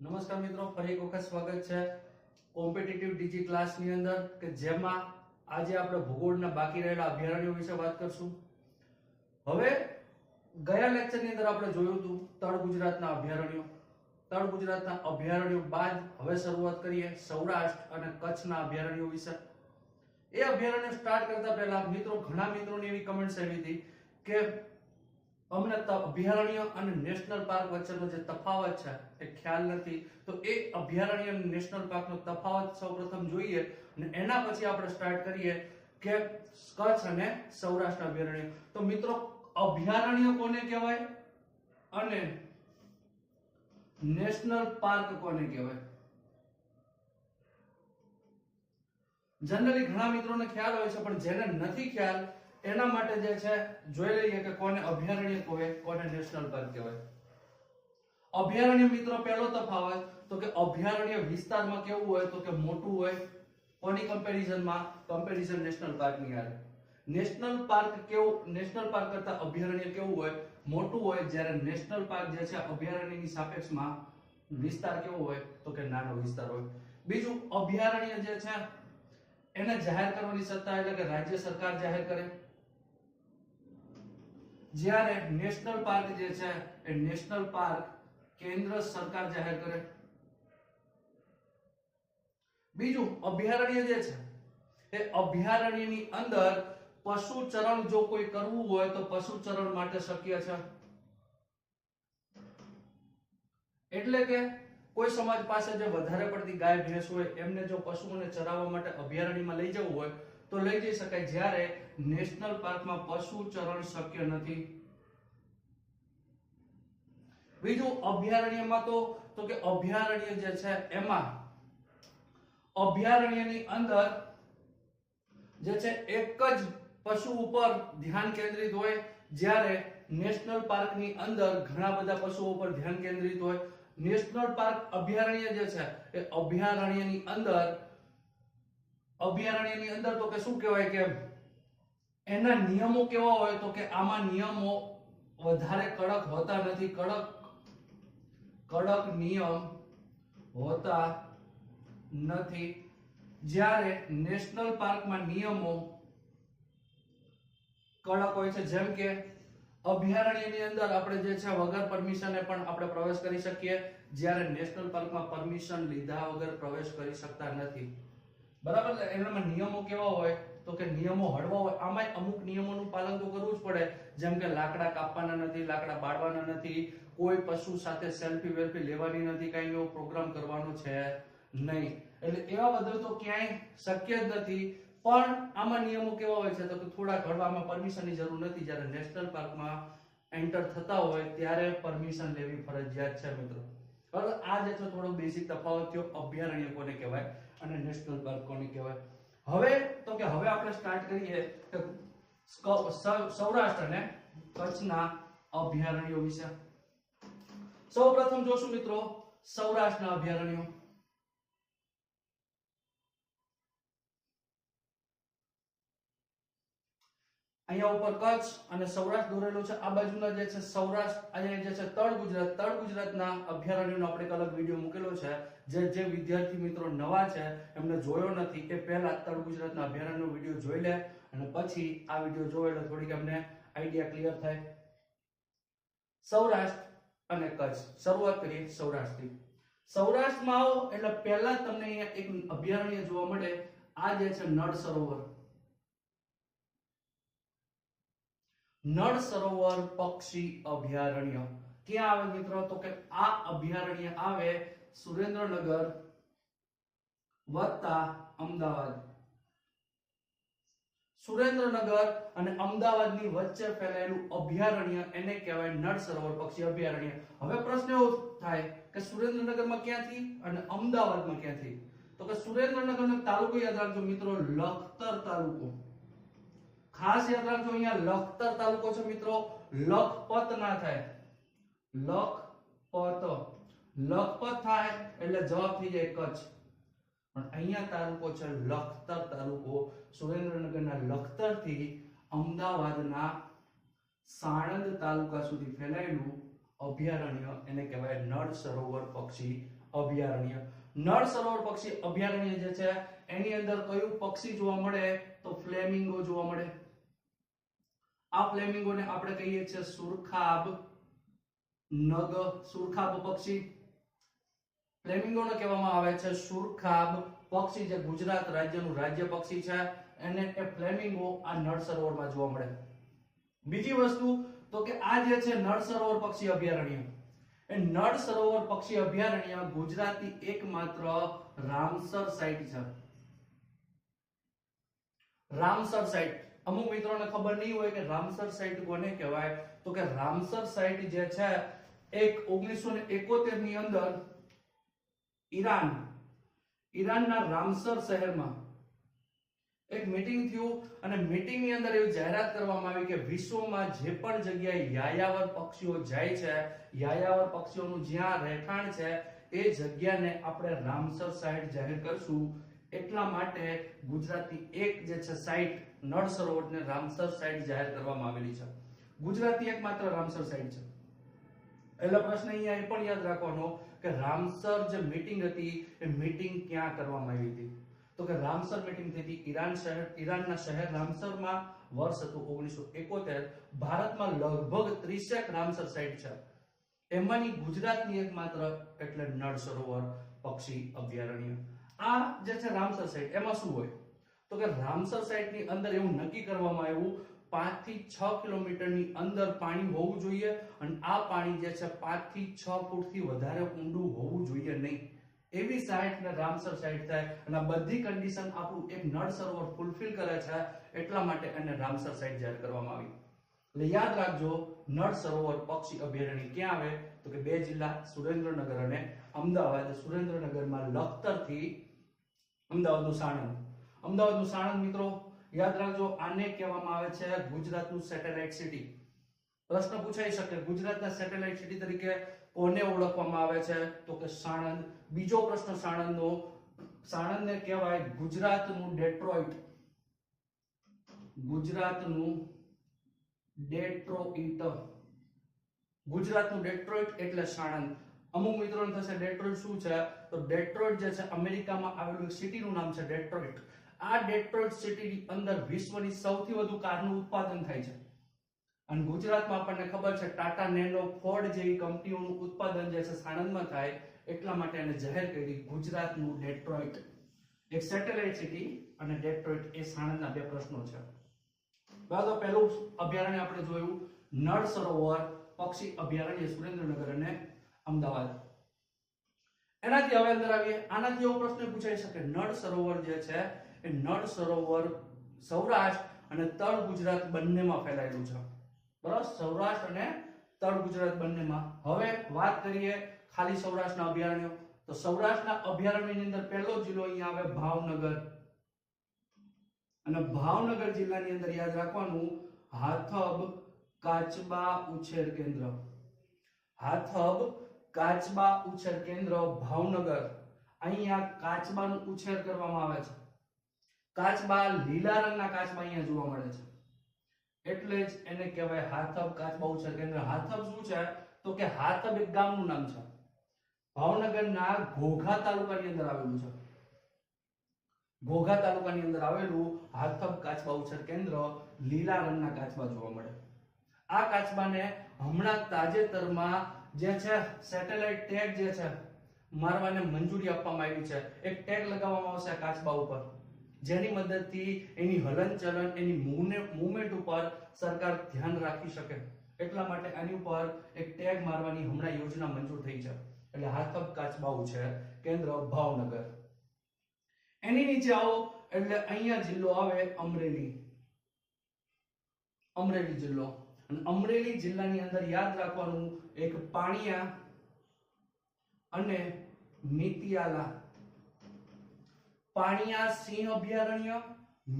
નમસ્કાર મિત્રો, ફરી એક વખત સ્વાગત છે કોમ્પિટિટિવ ડીજી ક્લાસની અંદર કે જેમાં આજે આપણે ભૂગોળના બાકી રહેલા અભયારણ્યો વિશે વાત કરશું. હવે ગયા લેક્ચરની અંદર આપણે જોયું હતું તળ ગુજરાતના અભયારણ્યો. તળ ગુજરાતના અભયારણ્યો બાદ હવે શરૂઆત કરીએ સૌરાષ્ટ્ર અને કચ્છના અભયારણ્યો વિશે. એ અભયારણ્ય સ્ટાર્ટ કરતા પહેલા ઘણા મિત્રોની એવી કમેન્ટ્સ આવી હતી કે અમને અભયારણ્ય અને નેશનલ પાર્ક વચ્ચેનો જે તફાવત છે એ ખ્યાલ નથી. તો એ અભયારણ્ય અને નેશનલ પાર્કનો તફાવત સૌપ્રથમ જોઈએ અને એના પછી આપણે સ્ટાર્ટ કરીએ કે કચ્છ અને સૌરાષ્ટ્રના અભયારણ્ય. તો મિત્રો, અભયારણ્ય કોને કહેવાય અને નેશનલ પાર્ક કોને કહેવાય? જનરલી ઘણા મિત્રોને ખ્યાલ હોય છે, પણ જેને નથી ખ્યાલ એના માટે જે છે જોઈ લઈએ કે કોને અભયારણ્ય કહેવાય, કોને નેશનલ પાર્ક કહેવાય. અભયારણ્ય મિત્રો પહેલો તફાવત તો કે અભયારણ્ય વિસ્તારમાં કેવું હોય તો કે મોટું હોય. કોની કમ્પેરિઝન નેશનલ પાર્કની હારે. નેશનલ પાર્ક કરતા અભયારણ્ય કેવું હોય? મોટું હોય. જ્યારે નેશનલ પાર્ક જે છે અભયારણ્યની સાપેક્ષમાં વિસ્તાર કેવો હોય તો કે નાનો વિસ્તાર હોય. બીજું, અભયારણ્ય જે છે એને જાહેર કરવાની સત્તા એટલે કે રાજ્ય સરકાર જાહેર કરે, જ્યારે નેશનલ પાર્ક જે છે એ નેશનલ પાર્ક કેન્દ્ર સરકાર જાહેર કરે. બીજું, અભયારણ્ય જે છે એ અભયારણ્યની અંદર પશુચરણ જો કોઈ કરવું હોય તો પશુચરણ માટે શક્ય છે. એટલે કે કોઈ સમાજ પાસે જે વધારે પડતી ગાય ભેંસ હોય એમને જો પશુઓને ચરાવવા માટે અભયારણ્યમાં લઈ જવું હોય તો લઈ જઈ શકાય, જ્યારે નેશનલ પાર્કમાં પશુચરણ શક્ય નથી. બીજું, અભયારણ્યમાં તો કે અભયારણ્ય જે છે એમાં અભયારણ્યની અંદર જે છે એક જ પશુ ઉપર ધ્યાન કેન્દ્રિત હોય, જ્યારે નેશનલ પાર્કની અંદર ઘણા બધા પશુઓ પર ધ્યાન કેન્દ્રિત હોય. નેશનલ પાર્ક અભયારણ્ય જે છે એ અભયારણ્યની અંદર તો કે શું કહેવાય કે એના નિયમો કેવા હોય તો કે આમાં નિયમો વધારે કડક હોતા નથી. કડક નિયમ હોતા નથી, જ્યારે નેશનલ પાર્કમાં નિયમો કડક હોય છે. જેમ કે અભયારણ્યની અંદર આપણે જે છે વગર પરમિશને પણ આપણે પ્રવેશ કરી શકીએ, જ્યારે નેશનલ પાર્કમાં પરમિશન લીધા વગર પ્રવેશ કરી શકતા નથી. બરાબર? એનામાં નિયમો કેવા હોય તો કે નિયમો હળવા હોય. આમાં અમુક નિયમોનું પાલન તો કરવું જ પડે, જેમ કે લાકડા કાપવાના નથી, લાકડા બાળવાના નથી, કોઈ પશુ સાથે સેલ્ફી વેલ્ફી લેવાની નથી, કઈ એવો પ્રોગ્રામ કરવાનો છે નહીં. એટલે એવા બધું તો ક્યાંય શક્ય જ નથી. પણ આમાં નિયમો કેવા હોય છે તો કે થોડા ઘડવામાં પરમિશનની જરૂર નથી, જ્યારે નેશનલ પાર્કમાં એન્ટર થતા હોય ત્યારે પરમિશન લેવી ફરજિયાત છે મિત્રો. બરાબર? આ જે છે થોડો બેસિક તફાવત થયો અભયારણ્ય કોને કહેવાય અને નેશનલ પાર્ક કોને કહેવાય. હવે આપણે સ્ટાર્ટ કરીએ કે સૌરાષ્ટ્ર અને કચ્છના અભયારણ્યો વિશે. સૌપ્રથમ જોશું મિત્રો સૌરાષ્ટ્રના અભયારણ્યો. અહીંયા ઉપર કચ્છ અને સૌરાષ્ટ્ર દોરેલું છે. આ બાજુના જે છે સૌરાષ્ટ્ર, અહીંયા જે છે તળ ગુજરાતના અભયારણ્યનો આપણે એક અલગ વિડીયો મૂકેલો છે. જે વિદ્યાર્થી મિત્રો નવા છે એમને જોયો નથી એ પહેલા તળ ગુજરાતના અભયારણ્યનો વિડીયો જોઈ લે અને પછી આ વિડીયો જોવે એટલે થોડીક અમને આઈડિયા ક્લિયર થાય. સૌરાષ્ટ્ર અને કચ્છ. શરૂઆત કરીએ સૌરાષ્ટ્રથી. સૌરાષ્ટ્રમાં આવો એટલે પહેલા તમને અહીંયા એક અભયારણ્ય જોવા મળે. આ જે છે નળ સરોવર. નળ સરોવર પક્ષી અભયારણ્ય ક્યાં આવે મિત્રો તો કે આ અભયારણ્ય આવે સુરેન્દ્રનગર વત્તા અમદાવાદ. સુરેન્દ્રનગર અને અમદાવાદની વચ્ચે ફેલાયેલું અભયારણ્ય એને કહેવાય નળ સરોવર પક્ષી અભયારણ્ય. હવે પ્રશ્ન એવો થાય કે સુરેન્દ્રનગરમાં ક્યાંથી અને અમદાવાદમાં ક્યાંથી? તો કે સુરેન્દ્રનગરનો તાલુકો યાદ રાખજો મિત્રો, લખતર તાલુકો. ખાસ યાદ રાખજો, અહીંયા લખતર તાલુકો છે મિત્રો, લખપત ના થાય. લખપત થાય એટલે જવાબ થઈ જાય કચ્છ. પણ અહીંયા તાલુકો છે લખતર તાલુકો. સુરેન્દ્રનગરના લખતર થી અમદાવાદના સાણંદ તાલુકા સુધી ફેલાયેલું અભયારણ્ય એને કહેવાય નળ સરોવર પક્ષી અભયારણ્ય. નળ સરોવર પક્ષી અભયારણ્ય જે છે એની અંદર કયું પક્ષી જોવા મળે? તો ફ્લેમિંગો જોવા મળે. આ ફ્લેમિંગોને આપણે કહીએ છીએ સુરખાબ પક્ષી. ફ્લેમિંગોને કહેવામાં આવે છે સુરખાબ પક્ષી, જે ગુજરાત રાજ્યનું રાજ્ય પક્ષી છે. એને એ ફ્લેમિંગો આ નળ સરોવરમાં જોવા મળે. બીજી વસ્તુ તો કે આ જે છે નળ સરોવર પક્ષી અભયારણ્ય, એ નળ સરોવર પક્ષી અભયારણ્ય ગુજરાતની એકમાત્ર રામસર સાઇટ છે. રામસર સાઇટ, અમુક મિત્રોને ખબર નહીં હોય કે રામસર સાઇટ કોને કહેવાય. તો કે રામસર સાઇટ જે છે એક 1971 ની અંદર ઈરાનના રામસર શહેરમાં એક મીટિંગ થયું અને મીટિંગ ની અંદર એવી જાહેરાત કરવામાં આવી કે વિશ્વમાં જે પણ જગ્યાએ યાયાવર પક્ષીઓ જાય છે, યાયાવર પક્ષીઓનું જ્યાં રહેઠાણ છે, એ જગ્યાને આપણે રામસર સાઇટ જાહેર કરશું. એટલા માટે ગુજરાતની એક જે છે સાઇટ નળ સરોવરને રામસર સાઇટ જાહેર કરવામાં આવેલી છે. ગુજરાતની એકમાત્ર રામસર સાઇટ છે. એટલે પ્રશ્ન અહીંયા એ પણ યાદ રાખવાનો કે રામસર જે મીટિંગ હતી એ મીટિંગ ક્યાં કરવામાં આવી હતી? તો કે રામસર મીટિંગ થઈ હતી ઈરાનના શહેર રામસરમાં. વર્ષ હતું 1971. ભારતમાં લગભગ 30 રામસર સાઇટ છે. એમાંની ગુજરાતની એકમાત્ર એટલે નળ સરોવર પક્ષી અભયારણ્ય. આ જે છે રામસર સાઇટ, એમાં શું હોય? તો કે રામસર સાઇટની અંદર એવું નક્કી કરવામાં આવ્યું 5 થી 6 કિલોમીટરની અંદર પાણી હોવું જોઈએ અને આ પાણી જે છે 5 થી 6 ફૂટથી વધારે ઊંડું હોવું જોઈએ નહીં. એવી સાઇટ ને રામસર સાઇટ થાય અને બધી કન્ડિશન આપણું એક નળ સરોવર ફૂલફિલ કરે છે. એટલા માટે એને રામસર સાઇટ જાહેર કરવામાં આવી. એટલે યાદ રાખજો, નળ સરોવર પક્ષી અભયારણ્ય ક્યાં આવે? તો કે 2 જિલ્લા સુરેન્દ્રનગર અને અમદાવાદ. સુરેન્દ્રનગરમાં લખતરથી અમદાવાદનું સાણંદ. અમદાવાદનું સાણંદ મિત્રો યાદ રાખજો, આને કહેવામાં આવે છે ગુજરાતનું સેટેલાઇટ સિટી. પ્રશ્ન પૂછાઈ શકે, ગુજરાતના સેટેલાઇટ સિટી તરીકે કોને ઓળખવામાં આવે છે? તો કે સાણંદ. બીજો પ્રશ્ન સાણંદનો, સાણંદને કહેવાય ગુજરાતનું ડેટ્રોઇટ. ગુજરાતનું ડેટ્રોઇટ. ગુજરાતનું ડેટ્રોઇટ એટલે સાણંદ. અમુક મિત્રોને થશે ડેટ્રોઇટ શું છે? તો ડેટ્રોઇટ જે છે અમેરિકામાં આવેલું સિટીનું નામ છે ડેટ્રોઇટ. આ ડેટ્રોઇટ સિટીની અંદર વિશ્વની સૌથી વધુ કારનું ઉત્પાદન થાય છે. અને ગુજરાતમાં આપણને ખબર છે ટાટા નેનો, ફોર્ડ જેવી કંપનીઓનું ઉત્પાદન જે છે સાણંદમાં થાય. એટલા માટે એને જાહેર કરી ગુજરાતનું ડેટ્રોઇટ. એક સેટેલાઇટ સિટી અને ડેટ્રોઇટ એ સાણંદના 2 પ્રશ્નો છે. તો પહેલું અભયારણ્ય આપણે જોયું નળ સરોવર પક્ષી અભયારણ્ય, સુરેન્દ્રનગર અને અમદાવાદ. એનાથી હવે અંદર આવીએ. આનાથી એવો પ્રશ્ન પૂછાઈ શકે, નળ સરોવર જે છે એ નળ સરોવર સૌરાષ્ટ્ર અને તળ ગુજરાત બંનેમાં ફેલાયેલું છે. બરાબર, સૌરાષ્ટ્ર અને તળ ગુજરાત બંનેમાં. હવે વાત કરીએ ખાલી સૌરાષ્ટ્રના અભયારણ્યો. તો સૌરાષ્ટ્રના અભયારણ્યની અંદર પહેલો જિલ્લો અહીંયા આવે ભાવનગર. અને ભાવનગર જિલ્લાની અંદર યાદ રાખવાનું હાથબ કાચબા ઉછેર કેન્દ્ર. હાથબ કાચબા ઉછેર કેન્દ્ર ભાવનગર. અહીંયા કાચબાનો ઉછેર કરવામાં આવે છે. કાચબા લીલા રંગના કાચબા અહીંયા જોવા મળે છે. એટલે જ એને કહેવાય હાથબ કાચબા ઉછેર કેન્દ્ર. હાથબ શું છે? તો કે હાથબ એક ગામનું નામ છે. ભાવનગરના ઘોઘા તાલુકાની અંદર આવેલું છે. ઘોઘા તાલુકાની અંદર આવેલું હાથબ કાચબા ઉછેર કેન્દ્ર. લીલા રંગના કાચબા જોવા મળે. આ કાચબાને હમણાં તાજેતરમાં જે છે સેટેલાઇટ ટેગ જે છે મારવાને મંજૂરી આપવામાં આવી છે. એક ટેગ લગાવવામાં આવશે આ કાચબા ઉપર, જેની મદદથી એની હલનચલન, એની મૂવમેન્ટ ઉપર સરકાર ધ્યાન રાખી શકે. એટલા માટે આની ઉપર એક ટેગ મારવાની હમણાં યોજના મંજૂર થઈ છે. એટલે હાથબ કાચબા ઉછેર કેન્દ્ર ભાવનગર. એની નીચે આવો એટલે અહીંયા જિલ્લો આવે અમરેલી. અમરેલી જિલ્લો. અને અમરેલી જિલ્લાની અંદર યાદ રાખવાનું એક પાણિયા અને મિતિયાલા. પાણિયા સિંહ અભયારણ્ય,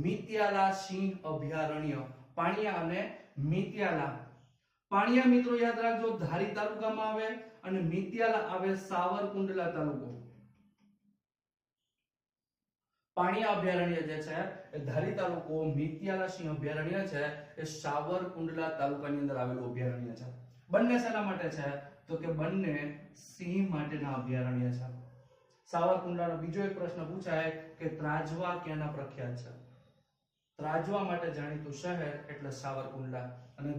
મિતિયાલા સિંહ અભયારણ્ય. પાણિયા અને મિતિયાલા. પાણિયા મિત્રો યાદ રાખજો ધારી તાલુકામાં આવે અને મિતિયાલા આવે સાવરકુંડલા તાલુકો. પાણિયા અભયારણ્ય જે છે એ ધારી તાલુકો, મિતિયાલા સિંહ અભયારણ્ય છે એ સાવરકુંડલા તાલુકાની અંદર આવેલું અભયારણ્ય છે. બંને શેના માટે છે? તો કે બંને સિંહ માટેના અભયારણ્ય છે. સાવરકુંડલાનો બીજો એક પ્રશ્ન પૂછાય કે ત્રાજવા ક્યાંના પ્રખ્યાત છે? ત્રાજવા માટે જાણીતું શહેર એટલે સાવરકુંડલા. અને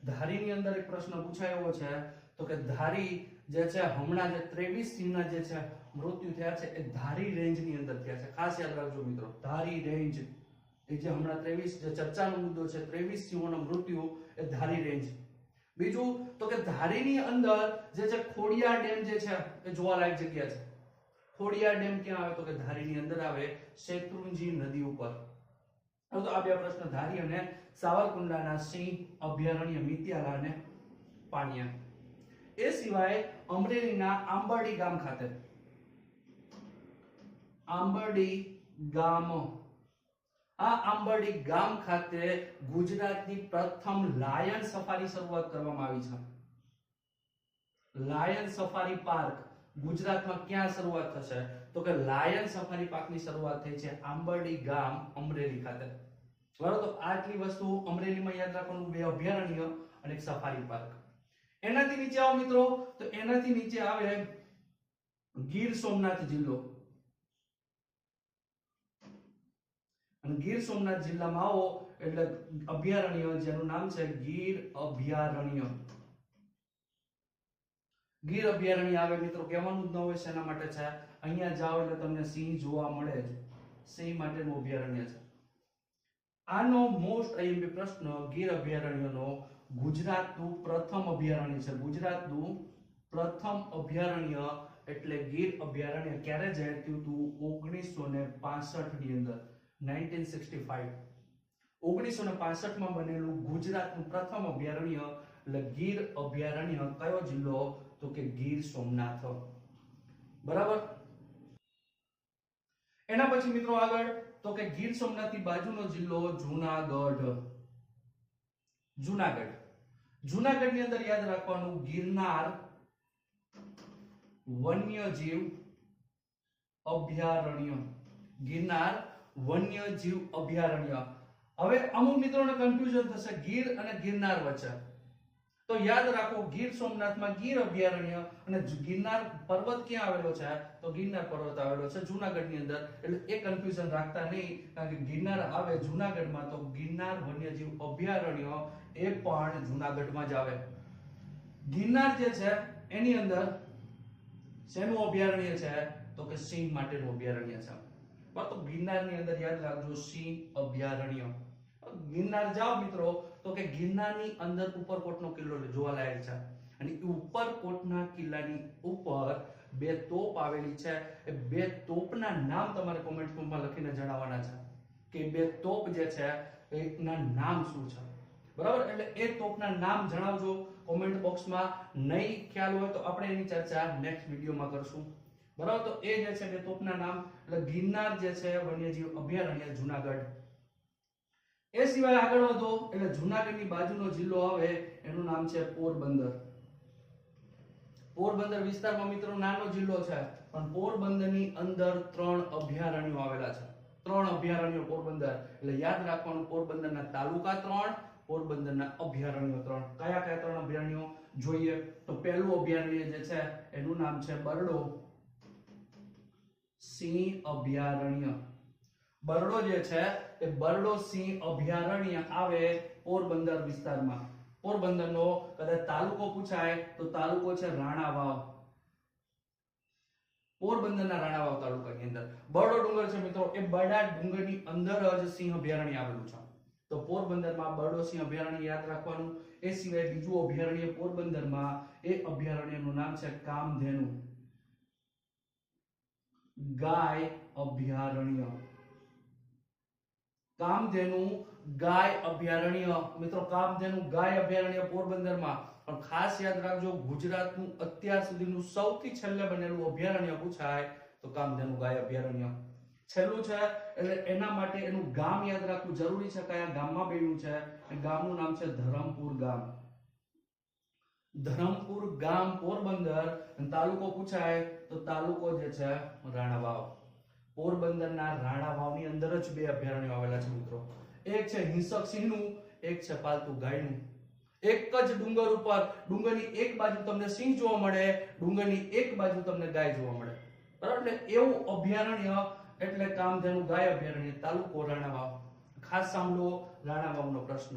ધારીની અંદર એક પ્રશ્ન પૂછાયો છે તો કે ધારી જે છે હમણાં જે 23 સિંહના જે છે મૃત્યુ થયા છે એ ધારી રેન્જની અંદર થયા છે. ખાસ યાદ રાખજો મિત્રો, ધારી રેન્જ એ જે હમણાં 23 જે ચર્ચાનો મુદ્દો છે, 23 સિંહોના મૃત્યુ એ ધારી રેન્જ. બીજું તો કે ધારીની અંદર જે છે ખોડિયાર ડેમ જે છે એ જોવાલાયક જગ્યા છે. ખોડિયાર ડેમ ક્યાં આવે તો કે ધારીની અંદર આવે, શેત્રુંજી નદી ઉપર. તો આ બે પ્રશ્ન ધારી અને સાવરકુંડલાના સિંહ અભયારણ્ય મિત્યાલા અને પાણિયા. એ સિવાય અમરેલીના આંબરડી ગામ ખાતે, આંબરડી ગામ, આ આંબરડી ગામ ખાતે ગુજરાતની પ્રથમ લાયન સફારી શરૂઆત કરવામાં આવી છે. લાયન સફારી પાર્ક ગુજરાતમાં ક્યાં શરૂઆત થશે તો કે લાયન સફારી પાર્કની શરૂઆત થઈ છે આંબરડી ગામ અમરેલી ખાતે. બરાબર, તો આટલી વસ્તુ અમરેલીમાં યાદ રાખવાનું, બે અભયારણ્ય અને એક સફારી પાર્ક. એનાથી નીચે આવો મિત્રો, તો એનાથી નીચે આવે ગીર સોમનાથ જિલ્લો. અને ગીર સોમનાથ જિલ્લામાં આવો એટલે અભયારણ્ય જેનું નામ છે ગીર અભયારણ્ય. ગીર અભયારણ્ય આવે મિત્રો, કહેવાનું જ ન હોય શેના માટે છે. અહીંયા જાઓ એટલે તમને સિંહ જોવા મળે જ, સિંહ માટેનું અભયારણ્ય છે. આનો મોસ્ટ આઈએમપી પ્રશ્ન, ગીર અભયારણ્યનો ગુજરાતનું પ્રથમ અભયારણ્ય છે. ગુજરાતનું પ્રથમ અભયારણ્ય એટલે ગીર અભયારણ્ય ક્યારે જાહેર થયું હતું? 1965 ની અંદર, 1965. 1965 માં બનેલું ગુજરાતનું પ્રથમ અભયારણ્ય એટલે ગીર અભયારણ્ય. કયો જિલ્લો તો કે ગીર સોમનાથ. બરાબર. એના પછી મિત્રો આગળ તો કે ગીર સોમનાથની બાજુનો જિલ્લો જૂનાગઢ. જૂનાગઢ, જૂનાગઢની અંદર યાદ રાખવાનું ગિરનાર વન્યજીવ અભયારણ્ય. ગિરનાર વન્યજીવ અભયારણ્ય. હવે અમુક મિત્રોને કન્ફ્યુઝન થશે ગીર અને ગિરનાર વચ્ચે, તો યાદ રાખો ગીર સોમનાથમાં ગીર અભયારણ્ય અને ગિરનાર પર્વત ક્યાં આવેલો છે તો ગિરનાર પર્વત આવેલો છે જૂનાગઢની અંદર. એટલે એ કન્ફ્યુઝન રાખતા નહીં, કારણ કે ગિરનાર આવે જૂનાગઢમાં તો ગિરનાર વન્યજીવ અભયારણ્ય એ પણ જૂનાગઢમાં જ આવે. ગિરનાર જે છે એની અંદર શેનું અભયારણ્ય છે તો કે સિંહ માટેનું અભયારણ્ય છે. તો ગિરનારની અંદર યાદ રાખજો સિંહ અભયારણ્ય. ગિરનાર જાઓ મિત્રો તો કે ગિરનારની અંદર ઉપરકોટનો કિલ્લો જોવાલાયક છે, અને ઉપરકોટના કિલ્લાની ઉપર બે તોપ આવેલી છે. એ બે તોપના નામ તમારે કોમેન્ટમાં લખીને જણાવવાના છે કે બે તોપ જે છે એના નામ શું છે. બરાબર, એટલે એ તોપના નામ જણાવજો કોમેન્ટ બોક્સમાં. નહીં ખ્યાલ હોય તો આપણે એની ચર્ચા નેક્સ્ટ વિડીયોમાં કરશું. બરાબર, તો એ જે છે બે તોપના નામ એટલે ગિરનાર જે છે વન્યજીવ અભયારણ્ય જૂનાગઢ. એ સિવાય આગળ વધો એટલે જૂનાગઢની બાજુનો જિલ્લો આવે એનું નામ છે પોરબંદર. પોરબંદર વિસ્તારમાં મિત્રો નાનો જિલ્લો છે, પણ પોરબંદરની અંદર 3 અભયારણ્યો આવેલા છે. 3 અભયારણ્યો પોરબંદર, એટલે યાદ રાખવાનું પોરબંદરના તાલુકા 3, પોરબંદરના અભયારણ્યો 3. કયા કયા 3 અભયારણ્યો જોઈએ તો પહેલું અભયારણ્ય જે છે એનું નામ છે બરડો સિંહ અભયારણ્ય. બરડો જે છે એ બરડો સિંહ અભયારણ્ય આવે પોરબંદર વિસ્તારમાં. પોરબંદરનો કદાચ તાલુકો પૂછાય તો તાલુકો છે રાણાવાવ. પોરબંદરના રાણાવાવ તાલુકાની અંદર બરડો ડુંગર છે મિત્રો, એ બરડા ડુંગરની અંદર જ સિંહ અભયારણ્ય આવેલું છે. તો પોરબંદરમાં બરડો સિંહ અભયારણ્ય યાદ રાખવાનું. એ સિવાય બીજું અભયારણ્ય પોરબંદરમાં, એ અભયારણ્યનું નામ છે કામધેનુ ગાય અભયારણ્ય. કામધેનુ ગાય અભયારણ્ય મિત્રો, કામધેનુ ગાય અભયારણ્ય પોરબંદરમાં. પણ ખાસ યાદ રાખજો ગુજરાતનું અત્યાર સુધીનું સૌથી છેલ્લે બનેલું અભયારણ્ય પૂછાય તો કામધેનુ ગાય અભયારણ્ય છેલ્લું છે. એટલે એના માટે એનું ગામ યાદ રાખવું જરૂરી છે. કયા ગામમાં બન્યું છે? એ ગામનું નામ છે ધરમપુર ગામ. ધરમપુર ગામ પોરબંદર. તાલુકો પૂછાય તો તાલુકો જે છે રાણાવાવ. પોરબંદરના રાણાવાવની અંદર જ 2 અભયારણ્યો આવેલા છે મિત્રો. એક છે હિંસક સિંહનું, એક છે પાલતુ ગાયનું. એક જ ડુંગર ઉપર, ડુંગરની એક બાજુ તમને સિંહ જોવા મળે, ડુંગરની એક બાજુ તમને ગાય જોવા મળે. બરાબર. એટલે એવું અભયારણ્ય એટલે કામધેનુ ગાય અભયારણ્ય, તાલુકો રાણાવાવ. ખાસ સાંભળો રાણાવાવનો પ્રશ્ન.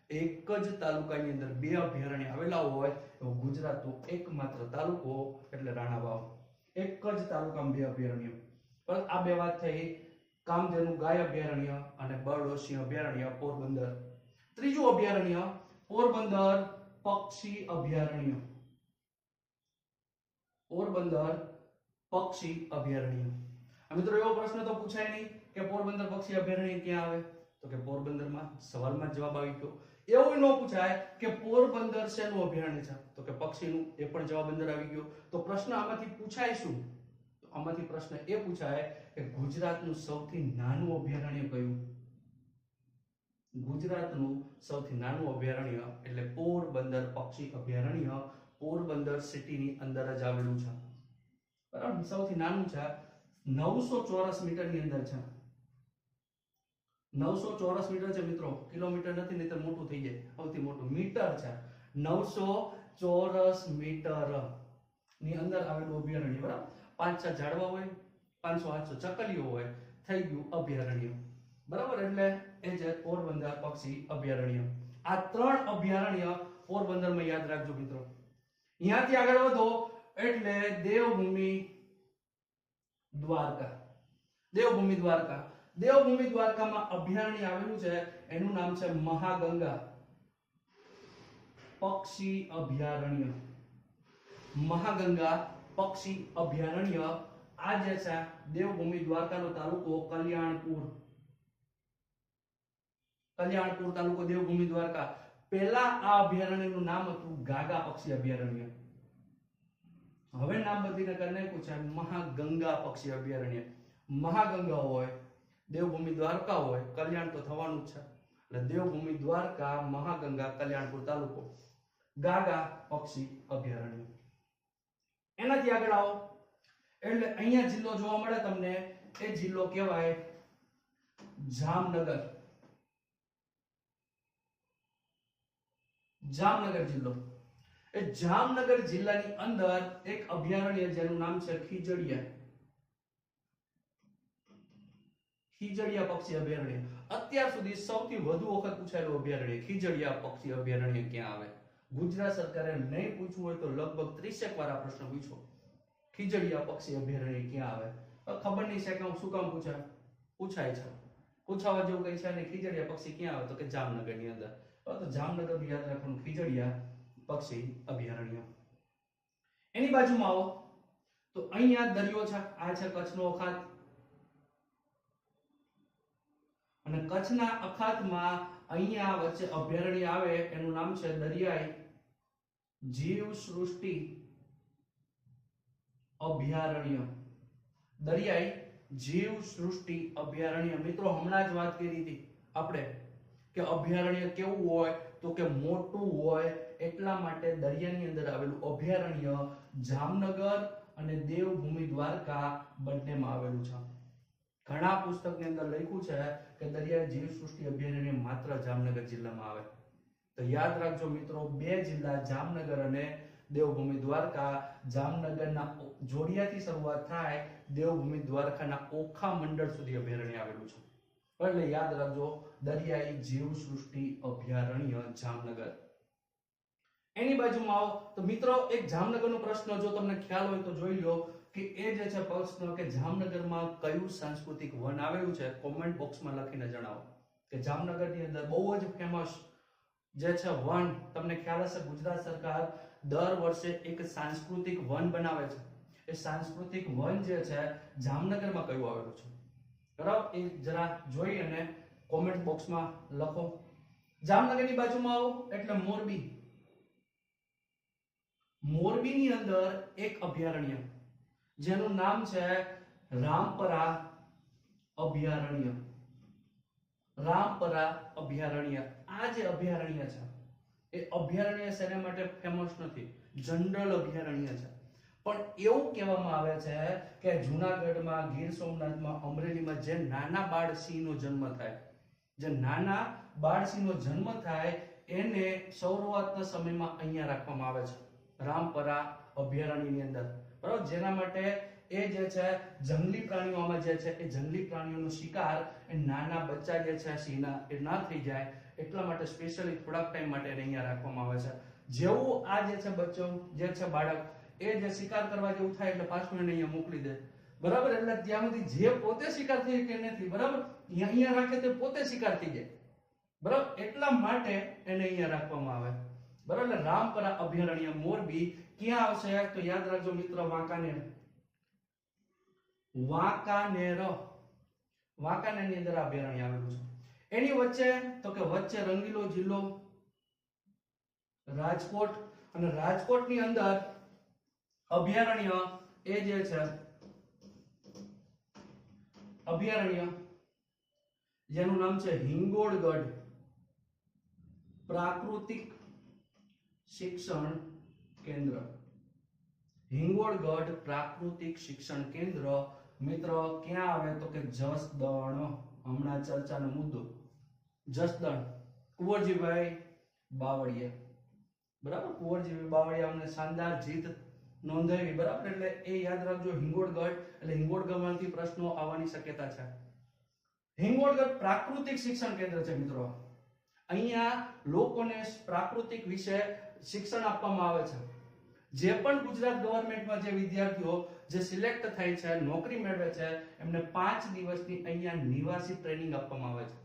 એક જ તાલુકાની અંદર બે અભયારણ્ય આવેલા હોય એવો ગુજરાતનો એકમાત્ર તાલુકો એટલે રાણાવાવ. એક જ તાલુકામાં બે અભયારણ્ય. પણ આ બે વાત થઈ કામધેનુ ગાય અભયારણ્ય અને બર્ડ સિંહ અભયારણ્ય પોરબંદર. ત્રીજું અભયારણ્ય પોરબંદર પક્ષી અભયારણ્ય. પોરબંદર પક્ષી અભયારણ્ય. મિત્રો એવો પ્રશ્ન તો પૂછાય નહીં કે પોરબંદર પક્ષી અભયારણ્ય ક્યાં આવે, તો કે પોરબંદરમાં. સવાલમાં જવાબ આવી ગયો. એવું ન પૂછાય કે પોરબંદર શેનું અભયારણ્ય છે, તો કે પક્ષીનું. એ પણ જવાબ અંદર આવી ગયો. તો પ્રશ્ન આમાંથી પૂછાય શું? તો આમાંથી પ્રશ્ન એ પૂછાય કે ગુજરાતનું સૌથી નાનું અભયારણ્ય કયું? ગુજરાતનું સૌથી નાનું અભયારણ્ય એટલે પોરબંદર પક્ષી અભયારણ્ય પોરબંદર સિટીની અંદર જ આવેલું છે. બરાબર. સૌથી નાનું છે, 900 ચોરસ મીટરની અંદર છે. 900 ચોરસ મીટર છે મિત્રો, કિલોમીટર નથી, નહીતર મોટું થઈ જાય. સૌથી મોટું મીટર છે. 900 ચોરસ મીટર ની અંદર આવેલું અભયારણ્ય. બરાબર. 5-6 ઝાડવા હોય, 500-800 ચકલીઓ હોય, થઈ ગયું અભયારણ્ય. બરાબર. એટલે એ છે પોરબંદર પક્ષી અભયારણ્ય. આ 3 અભયારણ્ય પોરબંદરમાં યાદ રાખજો મિત્રો. અહીંયાથી આગળ વધો એટલે દેવભૂમિ દ્વારકા. દેવભૂમિ દ્વારકા. દેવભૂમિ દ્વારકામાં અભયારણ્ય આવેલું છે, એનું નામ છે મહાગંગા પક્ષી અભયારણ્ય. મહાગંગા પક્ષી અભયારણ્ય. આ જે છે દેવભૂમિ દ્વારકાનો તાલુકો કલ્યાણપુર. કલ્યાણપુર તાલુકો દેવભૂમિ દ્વારકા. પહેલા આ અભયારણ્યનું નામ હતું ગાગા પક્ષી અભયારણ્ય. હવે નામ બદલીને કરી નાખ્યું છે મહાગંગા પક્ષી અભયારણ્ય. મહાગંગા હોય, દેવભૂમિ દ્વારકા હોય, કલ્યાણ તો થવાનું જ છે. એટલે દેવભૂમિ દ્વારકા, મહાગંગા, કલ્યાણપુર તાલુકો, ગાગા પક્ષી અભયારણ્ય. એનાથી આગળ આવો એટલે અહીંયા જિલ્લો જોવા મળે તમને. એ જિલ્લો કહેવાય જામનગર. જામનગર જિલ્લો. એ જામનગર જિલ્લાની અંદર એક અભયારણ્ય જેનું નામ છે ખીજડીયા. ખીજડીયા પક્ષી અભયારણ્ય. અત્યાર સુધી સૌથી વધુ વખત પૂછાયેલું અભયારણ્ય ખીજડીયા પક્ષી અભયારણ્ય ક્યાં આવે? ગુજરાત સરકારે નહીં પૂછવું હોય તો લગભગ 30 વાર આ પ્રશ્ન પૂછો. ખીજડીયા પક્ષી અભયારણ્ય ક્યાં આવે? ખબર નહીં છે કે શું કામ પૂછાય છે. પૂછાવા જેવું કઈ છે ને. ખીજડીયા પક્ષી ક્યાં આવે? તો કે જામનગરની અંદર. તો જામનગર યાદ રાખવાનું ખીજડીયા પક્ષી અભયારણ્ય. એની બાજુમાં આવો તો અહીંયા દરિયો છે. આ છે કચ્છનો અખાત. અને કચ્છના અખાતમાં અહીંયા વચ્ચે અભયારણ્ય આવે, એનું નામ છે દરિયાઈ જીવસૃષ્ટિ અભયારણ્ય. દરિયાઈ જીવસૃષ્ટિ અભયારણ્ય. મિત્રો હમણાં જ વાત કરી હતી આપણે કે અભયારણ્ય કેવું હોય, તો કે મોટું હોય. એટલા માટે દરિયાની અંદર આવેલું અભયારણ્ય જામનગર અને દેવભૂમિ દ્વારકા બંનેમાં આવેલું છે. ઘણા પુસ્તકની અંદર લખ્યું છે કે દરિયાઈ જીવસૃષ્ટિ અભયારણ્ય માત્ર જામનગર જિલ્લામાં આવે. તો યાદ રાખજો મિત્રો, 2 જિલ્લા જામનગર અને દેવભૂમિ દ્વારકા. જામનગરના જોડિયાથી શરૂઆત થાય, દેવભૂમિ દ્વારકાના ઓખા મંડળ સુધી અભયારણ્ય આવેલું છે. એટલે યાદ રાખજો દરિયાઈ જીવસૃષ્ટિ અભયારણ્ય જામનગર. એની બાજુમાં આવો તો મિત્રો એક જામનગરનો પ્રશ્ન જો તમને ખ્યાલ હોય તો જોઈ લો કે એ જે છે પ્રશ્ન કે જામનગરમાં કયું સાંસ્કૃતિક વન આવેલું છે. કોમેન્ટ બોક્સમાં લખીને જણાવો કે જામનગરની અંદર બહુ જ ફેમસ જે છે વન. તમને ખ્યાલ હશે ગુજરાત સરકાર દર વર્ષે એક સાંસ્કૃતિક વન બનાવે છે. એ સાંસ્કૃતિક વન જે છે જામનગરમાં કયું આવેલું છે? બરાબર. એ જરા જોઈ અને કોમેન્ટ બોક્સમાં લખો. જામનગરની બાજુમાં આવો એટલે મોરબી. મોરબીની અંદર એક અભયારણ્ય જેનું નામ છે રામપરા અભયારણ્ય. રામપરા અભયારણ્ય. આ જે અભયારણ્ય છે એ અભયારણ્ય શેના માટે ફેમસ નથી, જનરલ અભયારણ્ય છે. પણ એવું કહેવામાં આવે છે કે જૂનાગઢમાં, ગીર સોમનાથમાં, અમરેલીમાં જે નાના બાળ સિંહનો જન્મ થાય, જે નાના બાળ સિંહનો જન્મ થાય એને શરૂઆતના સમયમાં અહીંયા રાખવામાં આવે છે રામપરા અભયારણ્યની અંદર. બરાબર. જેના માટે એ જે છે જંગલી પ્રાણીઓમાં જે છે એ જંગલી પ્રાણીઓનો શિકાર એ નાના બચ્ચા જે છે સિંહના એ ના થઈ જાય એટલા માટે સ્પેશિયલી થોડાક ટાઈમ માટે એને અહીંયા રાખવામાં આવે છે. જેવું આ જે છે બચ્ચો જે છે બાળક એ જે શિકાર કરવા જેવું થાય એટલે પાછું એને અહીંયા મોકલી દે. બરાબર, એટલે ત્યાં સુધી જે પોતે શિકાર થઈ કે નથી, બરાબર, અહીંયા રાખે તે પોતે શિકાર થઈ જાય. બરાબર, એટલા માટે એને અહીંયા રાખવામાં આવે. બરાબર, એટલે રામપરા અભયારણ્ય મોરબી ક્યાં આવશે તો યાદ રાખજો મિત્ર, વાંકાનેર. વાંકાનેરની અંદર અભયારણ્ય આવેલું છે. એની વચ્ચે તો કે વચ્ચે રંગીલો જિલ્લો રાજકોટ, અને રાજકોટની અંદર અભયારણ્ય એ જે છે અભયારણ્ય જેનું નામ છે હિંગોળગઢ પ્રાકૃતિક શિક્ષણ કેન્દ્ર. હિંગોળગઢ પ્રાકૃતિક શિક્ષણ કેન્દ્ર મિત્રો ક્યાં આવે તો કે જસદણ. હમણાં ચર્ચાનો મુદ્દો જસદણ, કુંવરજીભાઈ બાવળિયા. બરાબર, કુંવરજીભાઈ બાવળિયા અમને શાનદાર જીત નોંધાવી. બરાબર, એટલે એ યાદ રાખજો હિંગોળગઢ, એટલે હિંગોળગઢમાંથી પ્રશ્નો આવવાની શક્યતા છે. હિંગોળગઢ પ્રાકૃતિક શિક્ષણ કેન્દ્ર છે મિત્રો. અહીંયા લોકોને પ્રાકૃતિક વિશે શિક્ષણ આપવામાં આવે છે. જે પણ ગુજરાત ગવર્મેન્ટમાં જે વિદ્યાર્થીઓ જે સિલેક્ટ થાય છે, નોકરી મેળવે છે, એમને 5 દિવસની અહીંયા નિવાસી ટ્રેનિંગ આપવામાં આવે છે.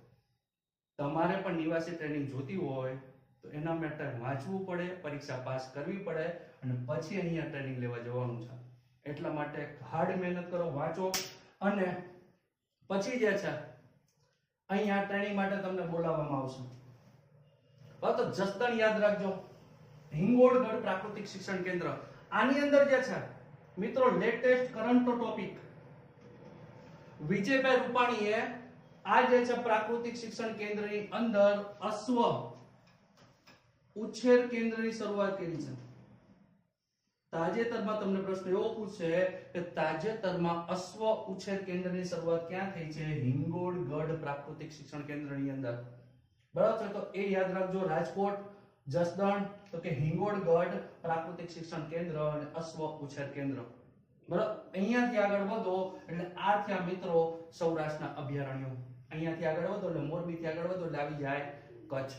તમારે પણ નિવાસી ટ્રેનિંગ જોતી હોય તો એના માટે વાંચવું પડે, પરીક્ષા પાસ કરવી પડે અને પછી અહીંયા ટ્રેનિંગ લેવા જવાનું છે. એટલા માટે હાર્ડ મહેનત કરો, વાંચો અને પછી જે છે અહીંયા ટ્રેનિંગ માટે તમને બોલાવવામાં આવશે. તો જસદણ યાદ રાખજો, હિંગોળગઢ પ્રાકૃતિક શિક્ષણ કેન્દ્ર. આની અંદર જે છે મિત્રો લેટેસ્ટ કરંટ ટોપિક, વિજયભાઈ રૂપાણીએ આ જે છે પ્રાકૃતિક શિક્ષણ કેન્દ્રની અંદર અશ્વ ઉછેર કેન્દ્રની શરૂઆત કરી છે. તાજેતરમાં તમને પ્રશ્ન એવો પૂછશે કે તાજેતરમાં અશ્વ ઉછેર કેન્દ્રની શરૂઆત ક્યાં થઈ છે? હિંગોળગઢ પ્રાકૃતિક શિક્ષણ કેન્દ્રની અંદર. બરાબર છે, તો એ યાદ રાખજો. રાજકોટ, જસદણ, તો કે હિંગોળગઢ પ્રાકૃતિક શિક્ષણ કેન્દ્ર અને અશ્વ ઉછેર કેન્દ્ર. બરાબર, અહીંયાથી આગળ વધો એટલે આ થયા મિત્રો સૌરાષ્ટ્રના અભયારણ્યો. અહીંયાથી આગળ વધો એટલે મોરબીથી આગળ વધો એટલે આવી જાય કચ્છ.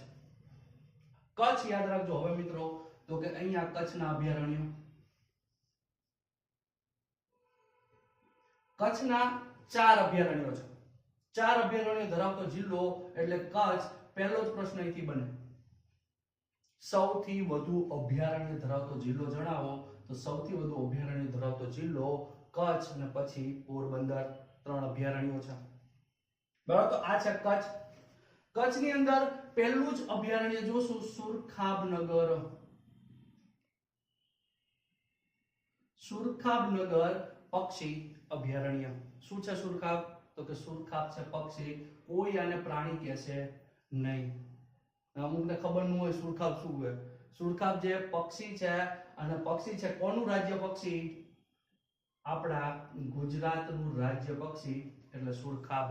કચ્છ યાદ રાખજો હવે મિત્રો, તો કે અહીંયા કચ્છના અભયારણ્યો. કચ્છના 4 અભયારણ્યો છે. 4 અભયારણ્યો ધરાવતો જિલ્લો એટલે કચ્છ. પહેલો જ પ્રશ્ન અહીંથી બને, સૌથી વધુ અભયારણ્ય ધરાવતો જિલ્લો જણાવો તો સૌથી વધુ અભયારણ્ય ધરાવતો જિલ્લો કચ્છ અને પછી પોરબંદર. 3 અભયારણ્યો છે. બરાબર, તો આ છે કચ્છ. કચ્છની અંદર પહેલું જ અભયારણ્ય જોશું સુરખાબનગર. સુરખાબનગર પક્ષી અભયારણ્ય. શું છે સુરખાબ? તો કે સુરખાબ છે પક્ષી. કોઈ આને પ્રાણી કહે છે નહીં. અમુકને ખબર ન હોય સુરખાબ શું હોય. સુરખાબ જે પક્ષી છે, અને પક્ષી છે કોનું રાજ્ય પક્ષી? આપણા ગુજરાતનું રાજ્ય પક્ષી એટલે સુરખાબ.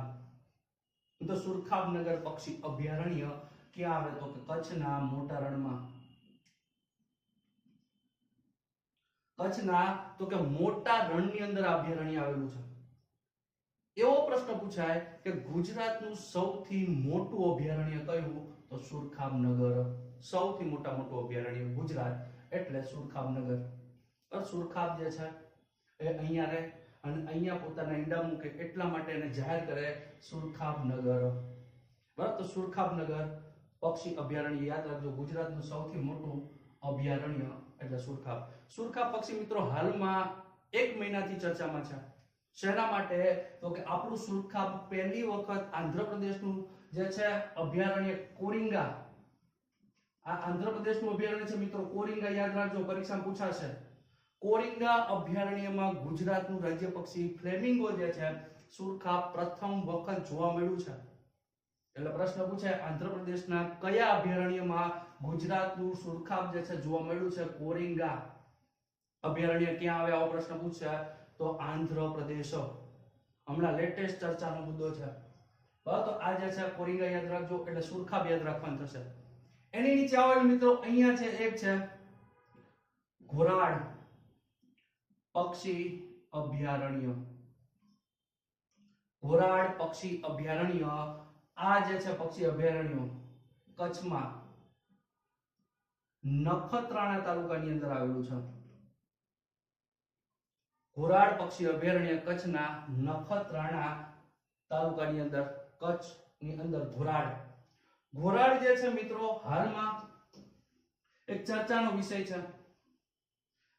તો સુરખાબનગર પક્ષી અભયારણ્ય ક્યાં આવે તો કે કચ્છના મોટા રણમાં. કચ્છના તો કે મોટા રણની અંદર અભયારણ્ય આવેલું છે. એવો પ્રશ્ન પૂછાય કે ગુજરાતનું સૌથી મોટું અભયારણ્ય કયું? તો સુરખાબનગર. સૌથી મોટું અભયારણ્ય ગુજરાત એટલે સુરખાબનગર. સુરખાબ જે છે એ અહીંયા રહે અને અહીંયા પોતાના ઈંડા મૂકે એટલા માટે એને જાહેર કરે સુરખાબનગર. બરાબર, તો સુરખાબનગર પક્ષી અભયારણ્ય યાદ રાખજો, ગુજરાતનું સૌથી મોટું અભયારણ્ય એટલે સુરખાબ. સુરખાબ પક્ષી મિત્રો હાલમાં 1 મહિનાથી ચર્ચામાં છે. શેના માટે? તો કે આપણું સુરખાબ પહેલી વખત આંધ્રપ્રદેશનું જે છે અભયારણ્ય કોરિંગા. આ આંધ્રપ્રદેશનું અભયારણ્ય છે મિત્રો કોરિંગા. યાદ રાખજો, પરીક્ષામાં પૂછાશે. કોરિંગા અભયારણ્યમાં ગુજરાતનું રાજ્ય પક્ષી ફ્લેમિંગો જે છે સુરખાબ પ્રથમ વખત જોવા મળ્યું છે. એટલે પ્રશ્ન પૂછાય આંધ્રપ્રદેશના કયા અભયારણ્યમાં ગુજરાતનું સુરખાબ જે છે જોવા મળ્યું છે? કોરિંગા અભયારણ્ય ક્યાં આવે? આવો પ્રશ્ન પૂછાય તો આંધ્રપ્રદેશ. હમણાં લેટેસ્ટ ચર્ચાનો મુદ્દો છે. બરાબર, તો આ જે છે કોરિંગા યાદ રાખજો એટલે સુરખાબ યાદ રાખવાનું થશે. એની નીચે આવેલું મિત્રો અહીંયા છે એક છે ઘોરાડ પક્ષી અભયારણ્ય, ઘોરાડ પક્ષી અભયારણ્ય આ જે છે પક્ષી અભયારણ્ય કચ્છમાં નખત્રાણા તાલુકાની અંદર આવેલું છે. ઘોરાડ પક્ષી અભયારણ્ય કચ્છના નખત્રાણા તાલુકાની અંદર, કચ્છની અંદર ઘોરાડ. ઘોરાડ જે છે મિત્રો હાલમાં એક ચર્ચાનો વિષય છે,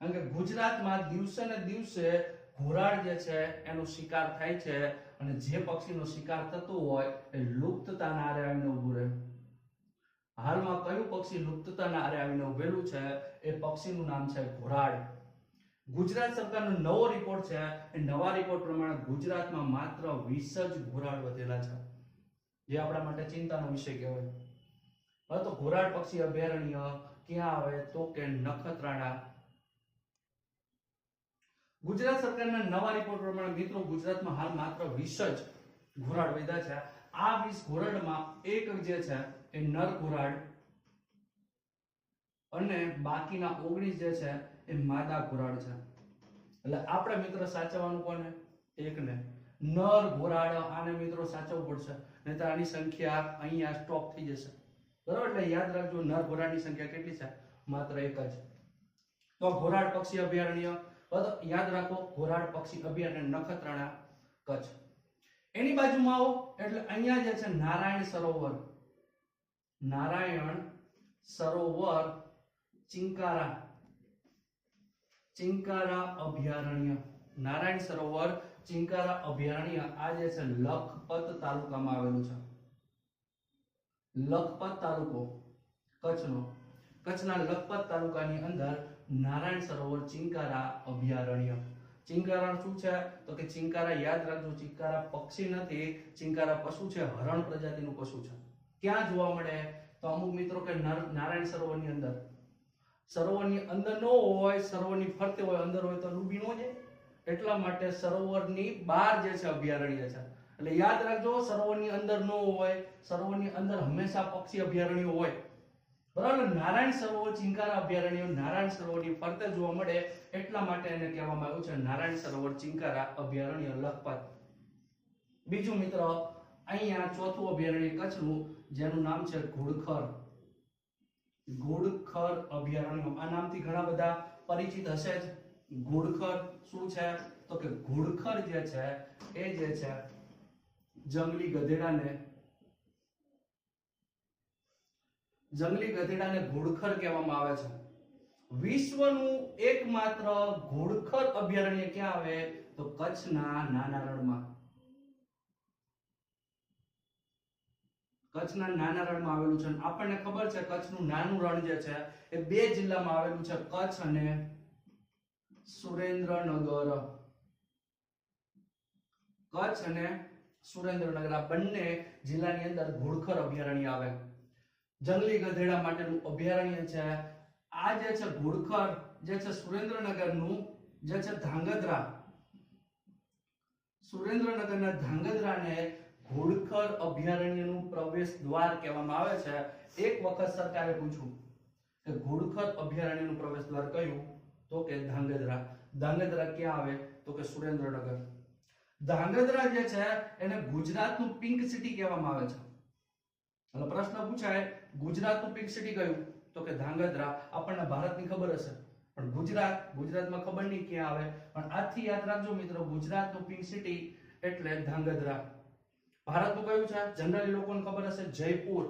કારણ કે ગુજરાતમાં દિવસે ને દિવસે ઘોરાડ જે છે એનો શિકાર થાય છે, અને જે પક્ષીનો શિકાર થતો હોય એ લુપ્તતાના આરે આવીને ઊભું રહે. હાલમાં કયું પક્ષી લુપ્તતાના આરે આવીને ઊભેલું છે? એ પક્ષીનું નામ છે ઘોરાડ. ગુજરાત સરકારનો નવો રિપોર્ટ છે, એ નવા રિપોર્ટ પ્રમાણે ગુજરાતમાં માત્ર 20 જ ઘોરાડ વધેલા છે, જે આપણા માટે ચિંતાનો વિષય કહેવાય. હવે તો ઘોરાડ પક્ષી અભયારણ્ય ક્યાં આવે? તો કે નખત્રાણા. ગુજરાત સરકારના નવા રિપોર્ટ પ્રમાણે મિત્રો ગુજરાતમાં હાલ માત્ર 20 જ ઘોરાડ વધ્યા છે. આ 20 ઘોરાડમાં એક જે છે એ નર ઘોરાડ અને બાકીના 19 જે છે એ માદા ઘોરાડ છે. એટલે આપણે મિત્રો સાચવવાનું કોને? એકને, નર ઘોરાડ. આને મિત્રો સાચવવું પડશે, નહીતર આની સંખ્યા અહીંયા સ્ટોપ થઈ જશે. બરાબર? એટલે યાદ રાખજો, નર ઘોરાડની સંખ્યા કેટલી છે? માત્ર એક જ. તો ઘોરાડ પક્ષી અભયારણ્ય યાદ રાખો, ઘોરાડ પક્ષી અભયારણ્ય નખત્રાણા કચ્છ. એની બાજુમાં આવો એટલે અહીંયા જે છે નારાયણ સરોવર, નારાયણ સરોવર ચિંકારા, ચિંકારા અભયારણ્ય. નારાયણ સરોવર ચિંકારા અભયારણ્ય આ જે છે લખપત તાલુકામાં આવેલું છે. લખપત તાલુકો કચ્છનો, કચ્છના લખપત તાલુકાની અંદર નારાયણ સરોવર ચિંકારા અભયારણ્ય. ચિંકારા શું છે? તો કે ચિંકારા યાદ રાખજો, ચિંકારા પક્ષી નથી, ચિંકારા પશુ છે, હરણ પ્રજાતિનું પશુ છે. ક્યાં જોવા મળે? તો અમુક મિત્રો કે નારાયણ સરોવરની અંદર, સરોવરની અંદર ન હોય, સરોવરની ફરતે હોય, અંદર હોય તો ડૂબી ન જાય, એટલા માટે સરોવરની બહાર જે છે અભયારણ્ય છે. એટલે યાદ રાખજો, સરોવરની અંદર ન હોય, સરોવરની અંદર હંમેશા પક્ષી અભયારણ્ય હોય. બરાબર? નારાયણ સરોવર ચિંકારા અભયારણ્ય નારાયણ સરોવરની ફરતે જોવા મળે, એટલા માટે એને કહેવામાં આવ્યું છે નારાયણ સરોવર ચિંકારા અભયારણ્ય લખપત. બીજું મિત્ર, અહીંયા ચોથું અભયારણ્ય કચ્છનું, જેનું નામ છે ઘોડખર. ઘોડખર અભયારણ્ય આ નામથી ઘણા બધા પરિચિત હશે જ. ઘોડખર શું છે? તો કે ઘોડખર જે છે એ જે છે જંગલી ગધેડાને ઘોડખર કહેવામાં આવે છે. વિશ્વનું એકમાત્ર ઘોડખર અભયારણ્ય ક્યાં આવે? તો કચ્છના નાના રણમાં. કચ્છના નાના રણમાં આવેલું છે. આપણને ખબર છે કચ્છનું નાનું રણ જે છે એ 2 જિલ્લામાં આવેલું છે, કચ્છ અને સુરેન્દ્રનગર. કચ્છ અને સુરેન્દ્રનગર આ બંને જિલ્લાની અંદર ઘોડખર અભયારણ્ય આવે. જંગલી ગધેડા માટેનું અભયારણ્ય છે. આ જે છે ઘોડખર જે છે સુરેન્દ્રનગરનું જે છે ધાંગધ્રા, સુરેન્દ્રનગરના ધાંગધ્રાને ઘોડખર અભયારણ્યનું પ્રવેશ દ્વાર કહેવામાં આવે છે. એક વખત સરકારે પૂછ્યું કે ઘોડખર અભયારણ્યનું પ્રવેશ દ્વાર કયું? તો કે ધાંગધ્રા. ધાંગધ્રા ક્યાં આવે? તો કે સુરેન્દ્રનગર. ધાંગધ્રા જે છે એને ગુજરાતનું પિંક સિટી કહેવામાં આવે છે. એટલે પ્રશ્ન પૂછાય ગુજરાતનું પિંક સિટી કયું? તો કે ધાંગધ્રા. આપણને ભારતની ખબર હશે, પણ ગુજરાતમાં ખબર નહીં ક્યાં આવે, પણ આથી યાદ રાખજો મિત્રો, ગુજરાતનું પિંક સિટી એટલે ધાંગધ્રા. ભારતનું કયું છે? જનરલી લોકોને ખબર હશે જયપુર.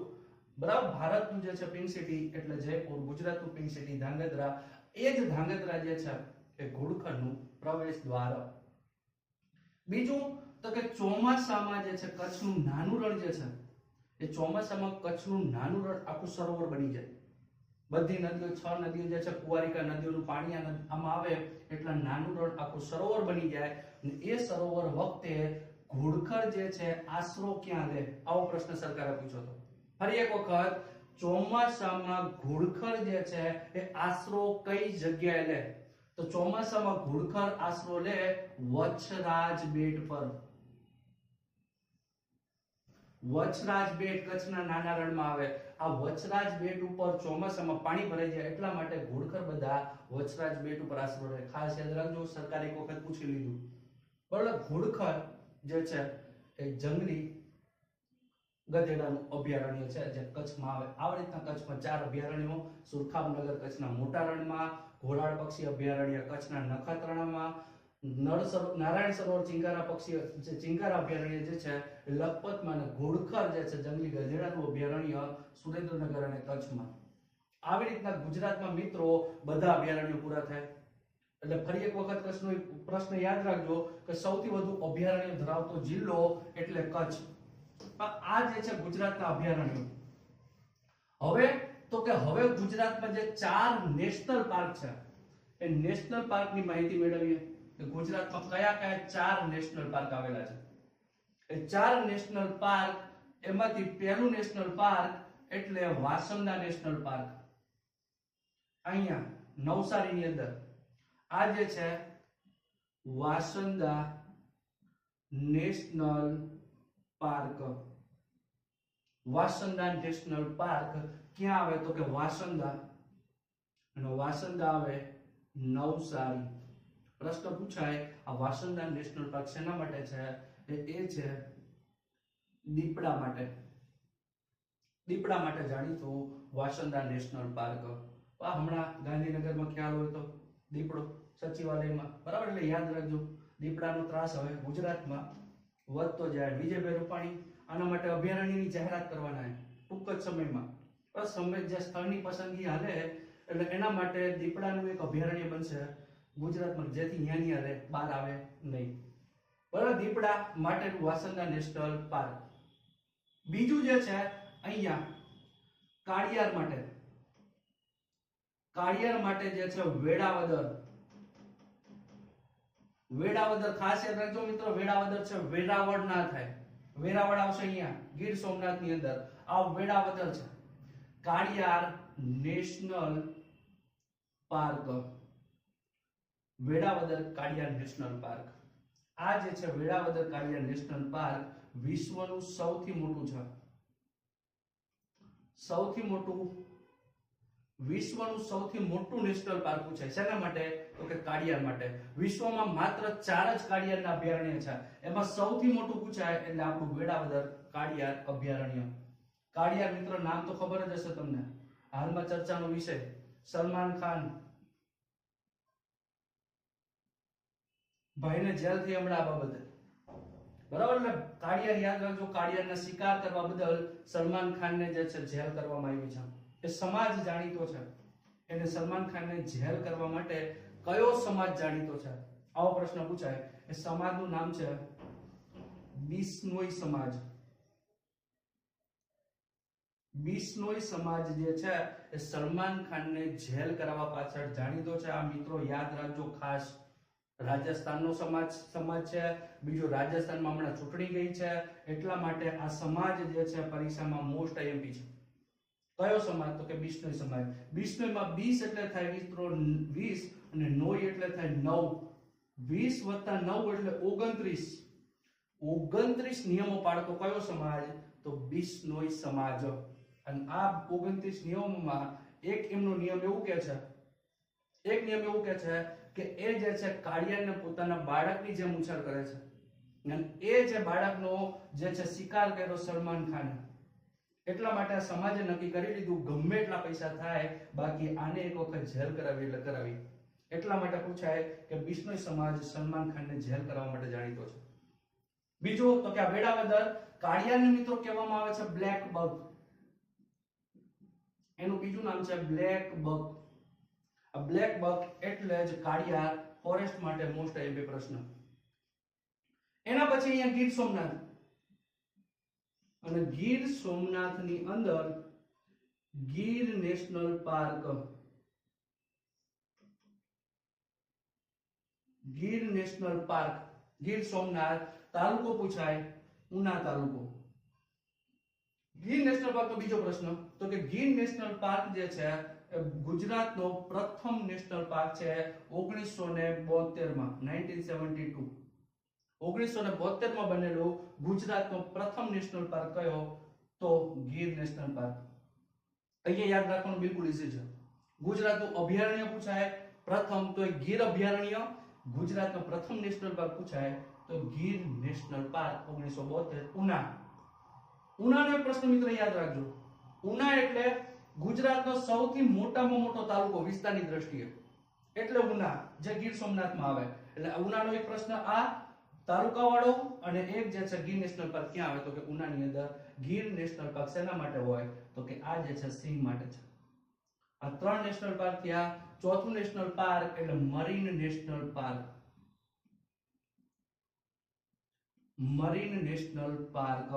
બરાબર? ભારતનું જે છે પિંક સિટી એટલે જયપુર, ગુજરાતનું પિંક સિટી ધાંગધ્રા. એ જ ધાંગધ્રા જે છે એ ઘોડખરનું પ્રવેશ દ્વાર. બીજું તો કે ચોમાસામાં જે છે કચ્છનું નાનું રણ જે છે એ ચોમાસામાં કચ્છનું નાનું રણ આખું સરોવર બની જાય. બધી નદીઓ, 6 નદીઓ જે છે કુવારિકા નદીઓનું પાણી આમાં આવે એટલે નાનું રણ આખું સરોવર બની જાય. અને એ સરોવર વખતે ઘોડખર જે છે આશરો ક્યાં લે? આવો પ્રશ્ન સરકારે પૂછ્યો હતો. ફરી એક વખત, ચોમાસામાં ઘોડખર જે છે એ આશરો કઈ જગ્યાએ લે? તો ચોમાસામાં ઘોડખર આશરો લે વચ્છરાજ બેટ પર. વચરાજ બેટ કચ્છના નાના રણમાં આવે. આ વચરાજ બેટ ઉપર ચોમાસામાં પાણી ભરાઈ જાય એટલા માટે ઘોડખર બધા વચરાજ બેટ ઉપર આશરો રહે. ખાસ યાદ રાખજો, સરકારે એક વખત પૂછી લીધું. બરાબર, ઘોડખર જે છે એ જંગલી ગધેડાનું અભયારણ્ય છે જે કચ્છમાં આવે. આવી રીતના કચ્છમાં 4 અભયારણ્યો: સુરખાબનગર કચ્છના મોટા રણમાં, ઘોરાડ પક્ષી અભયારણ્ય કચ્છના નખત્રાણામાં, નારાયણ સરોવર ચિંકારા પક્ષી જે ચિંકારા અભયારણ્ય જે છે લખપતમાં, અને ઘોડખર જે છે જંગલી ગધેડાનું અભયારણ્ય સુરેન્દ્રનગર અને કચ્છમાં. આવી રીતના ગુજરાતમાં મિત્રો બધા અભયારણ્યો પૂરા થાય. એટલે ફરી એક વખત કચ્છનો પ્રશ્ન યાદ રાખજો કે સૌથી વધુ અભયારણ્ય ધરાવતો જિલ્લો એટલે કચ્છ. આ જે છે ગુજરાતના અભયારણ્યો. હવે ગુજરાતમાં જે 4 નેશનલ પાર્ક છે એ નેશનલ પાર્કની માહિતી મેળવીએ. ગુજરાતમાં કયા 4 નેશનલ પાર્ક આવેલા છે? એ 4 નેશનલ પાર્ક એમાંથી પહેલું નેશનલ પાર્ક એટલે વાસંદા નેશનલ પાર્ક. અહીંયા નવસારીની અંદર આ જે છે વાસંદા નેશનલ પાર્ક. વાસંદા નેશનલ પાર્ક ક્યાં આવે તો કે વાસંદા, અને વાસંદા આવે નવસારી. પ્રશ્ન પૂછાય આ વાસંદા નેશનલ પાર્ક શેના માટે છે? એ છે દીપડા માટે. દીપડા માટે જાણીતું વાસંદા નેશનલ પાર્ક. હમણાં ગાંધીનગરમાં ખ્યાલ હોય તો દીપડો સચિવાલયમાં, બરાબર, એટલે યાદ રાખજો દીપડાનો ત્રાસ હવે ગુજરાતમાં વધતો જાય. વિજયભાઈ રૂપાણી આના માટે અભયારણ્યની જાહેરાત કરવાના છે ટૂંક જ સમયમાં. બસ સમય જે સ્થળની પસંદગી હાલે એટલે એના માટે દીપડાનું એક અભયારણ્ય બનશે ગુજરાતમાં, જેથી ન્યા રહે, બહાર આવે નહીં. બરાબર, દીપડા માટેનું વાસંદા નેશનલ પાર્ક. બીજું જે છે અહીંયા કાળિયાર માટે. કાળિયાર માટે જે છે વેળાવદર. વેળાવદર ખાસ યાદ રાખજો મિત્રો, વેળાવદર છે વેરાવળ ના થાય. વેરાવળ આવશે અહીંયા ગીર સોમનાથ ની અંદર. આ વેળાવદર છે. Kaliyar national park. Velavadar Kaliyar national park. આ જે છે વેળાવદર કાળિયાર નેશનલ પાર્ક વિશ્વનું સૌથી મોટું છે. વિશ્વનું સૌથી મોટું નેશનલ પાર્ક પૂછાય. શેના માટે તો કે કાળિયાર માટે. વિશ્વમાં માત્ર 4 જ કાળિયારના અભયારણ્ય છે, એમાં સૌથી મોટું પૂછાય એટલે આપણું વેળાવદર કાળિયાર અભયારણ્ય. કાળિયાર મિત્રો નામ તો ખબર જ હશે તમને, હાલમાં ચર્ચાનો વિષય. સલમાન ખાન ભાઈને જેલ થઈ હમણાં આ બાબતે, બરાબર. એટલે કાળિયાર યાદ રાખજો, કાળિયારના શિકાર કરવા બદલ સલમાન ખાનને જે છે જેલ કરવામાં આવી છે. એ સમાજ જાણીતો છે. એને સલમાન ખાનને જેલ કરવા માટે કયો સમાજ જાણીતો છે આવો પ્રશ્ન પૂછાય. એ સમાજનું નામ છે બિશ્નોઈ સમાજ. બિશ્નોઈ સમાજ જે છે એ સલમાન ખાનને જેલ કરાવવા પાછળ જાણીતો છે. આ મિત્રો યાદ રાખજો ખાસ. રાજસ્થાનનો સમાજ છે. બીજો રાજસ્થાનમાં હમણાં ચૂંટણી ગઈ છે એટલા માટે આ સમાજ જે છે પરીક્ષામાં મોસ્ટ આઈએમપી છે. કયો સમાજ તો કે બિશ્નોઈ સમાજ. બિશ્નોઈમાં 20 એટલે થાય મિત્રો 20 અને નોઈ એટલે થાય 9. 20 + 9 એટલે 29. 29 નિયમો પાળતો કયો સમાજ તો બિશ્નોઈ સમાજ. અને આ 29 નિયમોમાં એક નિયમ એવું કે છે કે એ જે છે કાળિયારને પોતાના બાળકની જેમ ઉછેર કરે છે. અને એ જે બાળકનો જે છે શિકાર કર્યો સલમાન ખાને, એટલા માટે આ સમાજે નક્કી કરી લીધું ગમે એટલા પૈસા થાય બાકી આને એક વખત જેલ કરાવી એટલે કરાવી. એટલા માટે પૂછાય કે બિશ્નોઈ સમાજ સલમાન ખાનને જેલ કરાવવા માટે જાણીતો છે. બીજું તો કે આ વેળાવદર કાળિયારને મિત્રો કહેવામાં આવે છે બ્લેક બક. એનું બીજું નામ છે બ્લેક બક. આ બ્લેક બક એટલે જ કાળિયાર ફોરેસ્ટ માટે મોસ્ટ આઈએમપી પ્રશ્ન. એના પછી અહીંયા ગીર સોમનાથ. અને ગીર સોમનાથની અંદર Gir national park. Gir national park. Gir Somnath તાલુકો પૂછાય ઉના તાલુકો. ગીર નેશનલ પાર્ક નો બીજો પ્રશ્ન તો કે ગીર નેશનલ પાર્ક જે છે ગુજરાતનો પ્રથમ નેશનલ પાર્ક છે 1972 માં 1972. 1972 માં બનેલું ગુજરાતનો પ્રથમ નેશનલ પાર્ક કયો? તો ગીર નેશનલ પાર્ક. અહીંયા યાદ રાખવાનું બિલકુલ ઈઝી છે. ગુજરાતનું અભયારણ્ય પૂછાય પ્રથમ તો એ ગીર અભયારણ્ય. ગુજરાતનો પ્રથમ નેશનલ પાર્ક પૂછાય તો ગીર નેશનલ પાર્ક 1972 ઉના. ઉનાનો એક પ્રશ્ન મિત્રો યાદ રાખજો. ઉના એટલે ગુજરાતનો સૌથી મોટામાં મોટો તાલુકો વિસ્તારની દ્રષ્ટિએ, એટલે ઉના જે ગીર સોમનાથમાં આવે. એટલે ઉનાનો એક પ્રશ્ન આ તાલુકા વાળો, અને એક જે છે ગીર નેશનલ પાર્ક ક્યાં આવે? તો કે ઉનાની અંદર. ગીર નેશનલ પાર્ક શેના માટે હોય? તો કે આ જે છે સિંહ માટે છે. આ 3 નેશનલ પાર્ક થયા. ચોથું નેશનલ પાર્ક એટલે marine national park. Marine national park,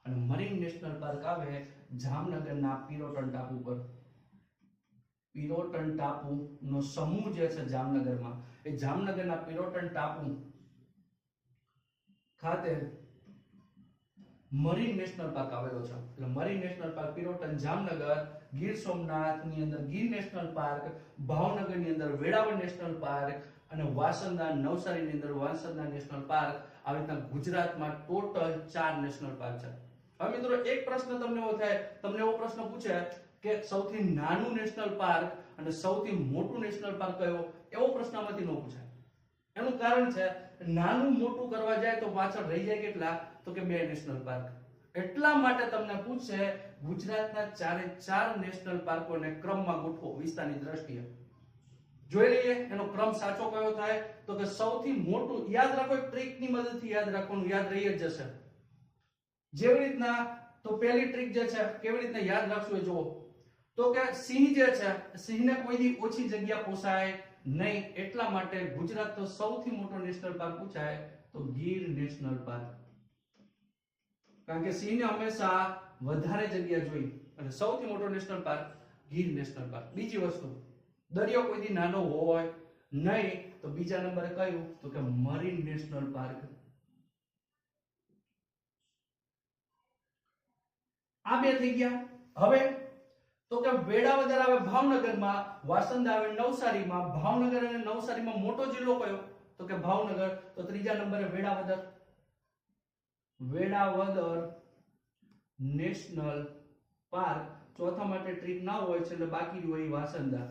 અને મરીન નેશનલ પાર્ક આવે જામનગરના પિરોટન ટાપુ પર. પિરોટન ટાપુ નો સમૂહ જે છે જામનગરમાં, એ જામનગરના પિરોટન ટાપુ ખાતે મરીન નેશનલ પાર્ક આવેલો છે. એટલે marine national park Pirotan Jamnagar, Gir Somnath ની અંદર ગીર નેશનલ પાર્ક, ભાવનગર ની અંદર વેળાવળ નેશનલ પાર્ક, અને વાસંદા નવસારી ની અંદર વાસંદા નેશનલ પાર્ક. આવી રીતના ગુજરાતમાં ટોટલ 4 નેશનલ પાર્ક છે. હવે મિત્રો એક પ્રશ્ન તમને એવો થાય, તમને એવો પ્રશ્ન પૂછે કે સૌથી નાનું નેશનલ પાર્ક અને સૌથી મોટું નેશનલ પાર્ક કયો? એવો પ્રશ્ન આમાંથી ન પૂછાય. એનું કારણ છે નાનું મોટું કરવા જાય તો પાછળ રહી જાય કેટલા? તો કે 2 નેશનલ પાર્ક. એટલા માટે તમને પૂછશે ગુજરાતના 4 નેશનલ પાર્કોને ક્રમમાં ગોઠવો વિસ્તારની દ્રષ્ટિએ. જોઈ લઈએ એનો ક્રમ સાચો કયો થાય? તો કે સૌથી મોટું, યાદ રાખો, એક ટ્રીકની મદદથી યાદ રાખવાનું, યાદ રહી જ જશે. જેવી રીતના તો પહેલી ટ્રીક જે છે કેવી રીતના યાદ રાખશું એ જુઓ. તો કે સિંહ જે છે, સિંહને કોઈ ઓછી જગ્યા પોસાય નહીં, એટલા માટે ગુજરાતનો સૌથી મોટો નેશનલ પાર્ક પૂછાય તો ગીર નેશનલ પાર્ક. કારણ કે સિંહને હંમેશા વધારે જગ્યા જોઈ, અને સૌથી મોટો national park Gir national park. બીજી વસ્તુ, દરિયો કોઈ નાનો હોય નહીં, તો બીજા નંબરે કયું? તો કે મરીન નેશનલ પાર્ક. આ 2 થઈ ગયા. હવે તો કે વેળાવદર આવે ભાવનગરમાં, વાસંદા આવે નવસારીમાં. ભાવનગર અને નવસારીમાં મોટો જિલ્લો કયો? તો કે ભાવનગર. તો ત્રીજા નંબરે વેળાવદર. Velavadar national park. ચોથા માટે ટ્રીક ના હોય છે એટલે બાકી હોય વાસંદા.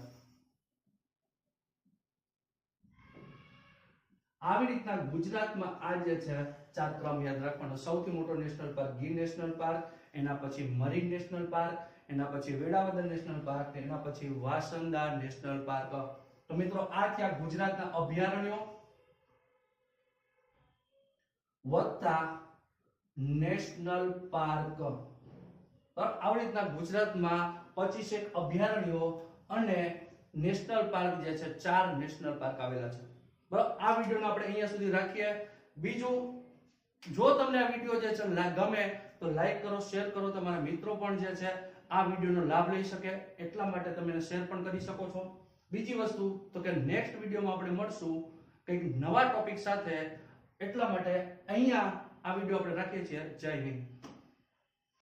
આવી રીતના ગુજરાતમાં આ જે છે 4 ક્રમ યાદ રાખવાનો. સૌથી મોટો national park Gir national park, એના પછી મરીન નેશનલ પાર્ક, એના પછી વેળાવદર નેશનલ પાર્ક, એના પછી વાસંદા નેશનલ પાર્ક. તો મિત્રો આ થયા ગુજરાતના અભયારણ્યો વત્તા નેશનલ પાર્ક. આવી રીતના ગુજરાતમાં 25 અભયારણ્યો અને નેશનલ પાર્ક જે છે 4 નેશનલ પાર્ક આવેલા છે. બરાબર, આ વિડીયોને આપણે અહીંયા સુધી રાખીએ. બીજું, જો તમને આ વિડીયો જે છે ગમે તો લાઈક કરો, શેર કરો, તમારા મિત્રો પણ જે છે આ વિડીયોનો લાભ લઈ શકે, એટલા માટે તમે એને શેર પણ કરી શકો છો. બીજી વસ્તુ તો કે નેક્સ્ટ વિડીયોમાં આપણે મળશું કંઈક નવા ટોપિક સાથે, એટલા માટે અહીંયા આ વિડીયો આપણે રાખીએ છીએ. જય હિન્દ.